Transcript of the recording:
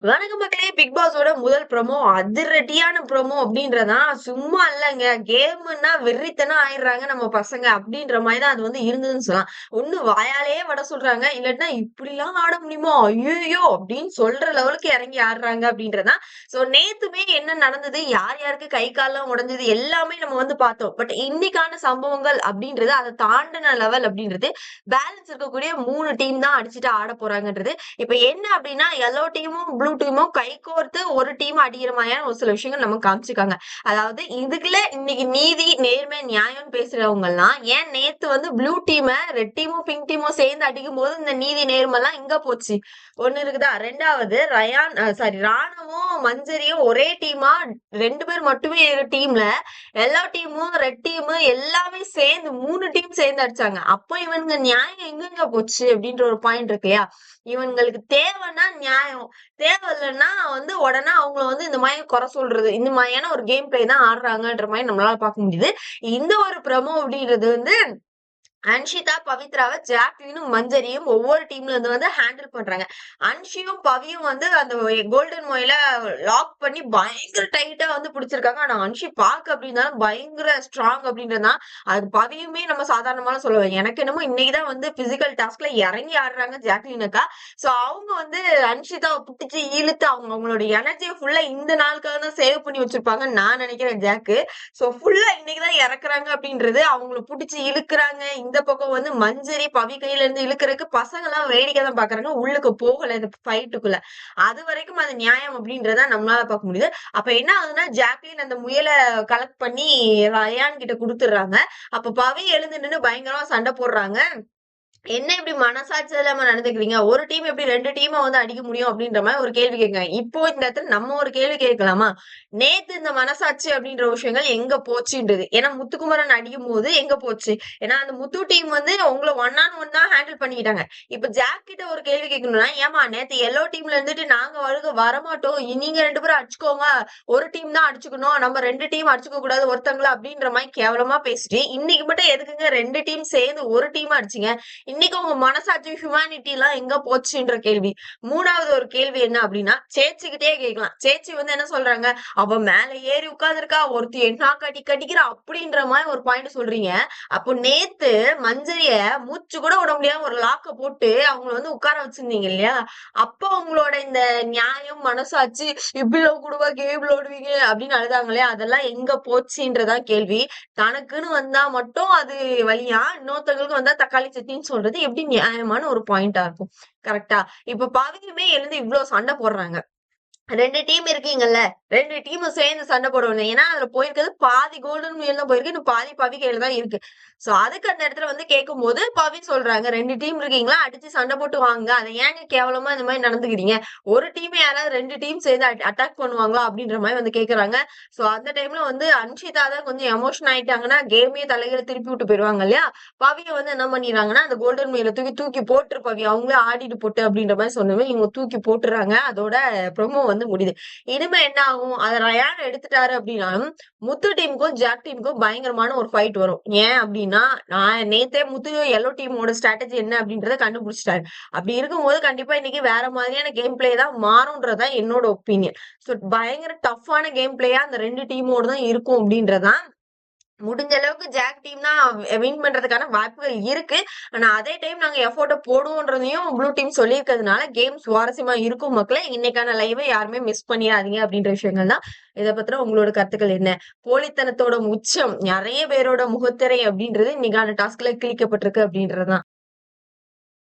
வணக்கம் மக்களே! பிக் பாஸோட முதல் ப்ரோமோ அதிரடியான ப்ரோமோ அப்படின்றதான் சும்மா இல்லங்க. கேம்ன்னா வெறித்தனம் ஆயிடுறாங்க நம்ம பசங்க அப்படின்ற மாரி தான் அது வந்து இருந்ததுன்னு சொல்லலாம். ஒண்ணு வாயாலேயே விட சொல்றாங்க. இல்லாட்டினா இப்படிலாம் ஆட முடியுமா? ஐய்யய்யோ! அப்படின்னு சொல்ற லெவலுக்கு இறங்கி ஆடுறாங்க அப்படின்றதான். ஸோ நேத்துமே என்ன நடந்தது? யார் யாருக்கு கை கால்லாம் உடைஞ்சது? எல்லாமே நம்ம வந்து பார்த்தோம். பட் இன்னைக்கான சம்பவங்கள் அப்படின்றது அத தாண்டுன லெவல் அப்படின்றது பேலன்ஸ் இருக்கக்கூடிய 3 டீம் தான் அடிச்சுட்டு ஆடப் போறாங்கன்றது. இப்ப என்ன அப்படின்னா எல்லோ டீமும் ப்ளூ டீமும் கைகோர்த்து ஒரு டீம் அடிக்கிற மாதிரியான ஒரு சில விஷயங்கள் நமக்கு காமிச்சிருக்காங்க. அதாவது இதுக்குள்ள இன்னைக்கு நீதி நேர்மை நியாயம்னு பேசுறவங்க எல்லாம் ஏன் நேத்து வந்து ப்ளூ டீமை ரெட் டீமும் பிங்க் டீமும் சேர்ந்து அடிக்கும் போது இந்த நீதி நேர்மை எல்லாம் இங்க போச்சு. ஒண்ணு இருக்குதா. ரெண்டாவது ராணுவும் மஞ்சரியும் ஒரே டீமா 2 பேர் மட்டுமே டீம்ல எல்லா டீமும் ரெட் டீம் எல்லாமே சேர்ந்து 3 டீம் சேர்ந்து அடிச்சாங்க. அப்போ இவனுங்க நியாயம் எங்கெங்க போச்சு அப்படின்ற ஒரு பாயிண்ட் இருக்கு இல்லையா. இவங்களுக்கு தேவைன்னா நியாயம், தேவையில்லைன்னா வந்து உடனே அவங்கள வந்து இந்த மாதிரி குறை சொல்றது, இந்த மாதிரியான ஒரு கேம் பிளே தான் ஆடுறாங்கன்ற மாதிரி நம்மளால பார்க்க முடியுது. இந்த ஒரு ப்ரமோ அப்படின்றது வந்து அன்ஷிதா, பவித்ராவ ஜாக்லினும், மஞ்சரியும் ஒவ்வொரு டீம்ல இருந்து வந்து ஹேண்டில் பண்றாங்க. அன்ஷியும் பவியும் வந்து அந்த கோல்டன் மொயில லாக் பண்ணி பயங்கர டைட்டா வந்து பிடிச்சிருக்காங்க. ஆனா அன்ஷி பாக்க அப்படின்னாலும் பயங்கர ஸ்ட்ராங் அப்படின்றதுதான். அது பவியுமே நம்ம சாதாரணமான சொல்லுவோம். எனக்கு என்னமோ இன்னைக்குதான் வந்து பிசிக்கல் டாஸ்க்ல இறங்கி ஆடுறாங்க ஜாக்லின் அக்கா. சோ அவங்க வந்து அன்ஷிதாவை புடிச்சு இழுத்து அவங்களோட எனர்ஜியை ஃபுல்லா இந்த நாளுக்காக தான் சேவ் பண்ணி வச்சிருப்பாங்கன்னு நான் நினைக்கிறேன் ஜாக்கு. சோ ஃபுல்லா இன்னைக்குதான் இறக்குறாங்க அப்படின்றது. அவங்கள புடிச்சு இழுக்குறாங்க. இந்த பக்கம் வந்து மஞ்சரி பவி கையில இருந்து இழுக்கறதுக்கு பசங்க எல்லாம் வேடிக்கை தான் பாக்குறாங்க. உள்ளுக்கு போகல இந்த ஃபைட்டுக்குள்ள. அது வரைக்கும் அது நியாயம் அப்படின்றத நம்மளால பார்க்க முடியுது. அப்ப என்ன ஆகுதுன்னா ஜாக்லின் அந்த முயலை கலெக்ட் பண்ணி ரயான் கிட்ட குடுத்துடுறாங்க. அப்ப பவி எழுந்து நின்னு பயங்கரமா சண்டை போடுறாங்க. என்ன இப்படி மனசாட்சி இல்லாம நடந்துக்கிறீங்க? ஒரு டீம் எப்படி 2 டீம வந்து அடிக்க முடியும்? அப்படின்ற மாரி ஒரு கேள்வி கேட்குறாங்க. இப்போ இந்த இடத்துல நம்ம ஒரு கேள்வி கேட்கலாமா? நேத்து இந்த மனசாட்சி அப்படின்ற விஷயங்கள் எங்க போச்சுன்றது. ஏன்னா முத்துக்குமரன் அடிக்கும்போது எங்க போச்சு? ஏன்னா அந்த முத்து டீம் வந்து உங்கள ஒன் ஆன் ஒன் தான் ஹேண்டில் பண்ணிக்கிட்டாங்க. இப்ப ஜாக் கிட்ட ஒரு கேள்வி கேட்கணும்னா, ஏம்மா நேத்து எல்லோ டீம்ல இருந்துட்டு நாங்க வரமாட்டோம். நீங்க 2 பேரும் அடிச்சுக்கோங்க. ஒரு டீம் தான் அடிச்சுக்கணும். நம்ம 2 டீம் அடிச்சுக்க கூடாது ஒருத்தங்கள அப்படின்ற மாரி கேவலமா பேசிட்டு, இன்னைக்கு மட்டும் எதுக்குங்க 2 டீம் சேர்ந்து ஒரு டீமா அடிச்சீங்க? இன்னைக்கு உங்க மனசாட்சி ஹியூமானிட்டி எல்லாம் எங்க போச்சுன்ற கேள்வி. 3வது ஒரு கேள்வி என்ன அப்படின்னா சேச்சிக்கிட்டே கேட்கலாம். சேச்சி வந்து என்ன சொல்றாங்க, அவ மேல ஏறி உட்கார்ந்துருக்கா, ஒருத்தி என்ன கடிக்கிறா அப்படின்ற மாதிரி ஒரு பாயிண்ட் சொல்றீங்க. அப்போ நேத்து மஞ்சரிய மூச்சு கூட விட முடியாம ஒரு லாக்க போட்டு அவங்கள வந்து உட்கார வச்சிருந்தீங்க இல்லையா. அப்போ உங்களோட இந்த நியாயம் மனசாட்சி இப்படில கூடவா கேம் விளையாடுவீங்க அப்படின்னு அழுதாங்க இல்லையா, அதெல்லாம் எங்க போச்சுன்றதான் கேள்வி. தனக்குன்னு வந்தா மட்டும் அது வலியா, இன்னொருத்தவங்களுக்கு வந்தா தக்காளி சட்னின்னு சொல்றது எப்படி நியாயமான ஒரு பாயிண்டா இருக்கும். கரெக்டா? இப்ப பவியுமே எழுந்து இவ்ளோ சண்டை போடுறாங்க. 2 டீம் இருக்கீங்கல்ல. 2 டீமும் சேர்ந்து சண்டை போடணும். ஏன்னா, அதுல போயிருக்கிறது பாதி கோல்டன் முயல் தான் போயிருக்கு. இன்னும் பாதி பவி கையில தான் இருக்கு. சோ, அதுக்கு அந்த இடத்துல வந்து கேட்கும்போது பவி சொல்றாங்க, 2 டீம் இருக்கீங்களா? அடிச்சு சண்டை போட்டு வாங்க. அத ஏங்க கேவலமா இந்த மாரி நடந்துக்கிறீங்க? ஒரு டீம் யாராவது 2 டீம் சேர்ந்து அட்டாக் பண்ணுவாங்களா? அப்படின்ற மாரி வந்து கேட்கறாங்க. சோ, அந்த டைம்ல வந்து அன்ஷிதா தான் கொஞ்சம் எமோஷன் ஆயிட்டாங்கன்னா, கேமே தலைகீழ திருப்பி விட்டு போயிருவாங்க இல்லையா? பவிய வந்து என்ன பண்ணிடுறாங்கன்னா, அந்த கோல்டன் முயல தூக்கி தூக்கி போட்டுரு பவி. அவங்களே ஆடிட்டு போட்டு அப்படின்ற மாரி சொன்னவே, இவங்க தூக்கி போட்டுறாங்க. அதோட ப்ரோமோ வந்து முடியுது. இனிமே என்ன ஆகும்? அத ரயான் எடுத்துட்டாரு அப்படின்னாலும், முத்து டீமுக்கும், ஜாக் டீமுக்கும் பயங்கரமான ஒரு ஃபைட் வரும். ஏன் அப்படின்னா, நான் நேத்தே முத்து எல்லோ டீமோட ஸ்ட்ராட்டஜி என்ன அப்படின்றத கண்டுபிடிச்சுட்டாரு. அப்படி இருக்கும்போது கண்டிப்பா இன்னைக்கு வேற மாதிரியான கேம் பிளே தான் மாறும்ன்றது தான் என்னோட ஒப்பீனியன். சோ பயங்கர டஃப்பான கேம் பிளேயா அந்த 2 டீமோட தான் இருக்கும் அப்படின்றதுதான் முடிஞ்ச அளவுக்கு ஜாக் டீம் தான் வின் பண்றதுக்கான வாய்ப்புகள் இருக்கு. ஆனா அதே டைம் நாங்க எஃபோர்ட்ட போடுவோன்றதையும் ப்ளூ டீம் சொல்லியிருக்கிறதுனால கேம் சுவாரஸ்யமா இருக்கும் மக்களே. இன்னைக்கான லைவ யாருமே மிஸ் பண்ணிறாதீங்க அப்படின்ற விஷயங்கள் தான். இத பத்தின உங்களோட கருத்துக்கள் என்ன? போலித்தனத்தோட உச்சம் நெறைய பேரோட முகத்திரை அப்படின்றது இன்னைக்கான டாஸ்க்ல கிழிக்கப்பட்டிருக்கு அப்படின்றதுதான்.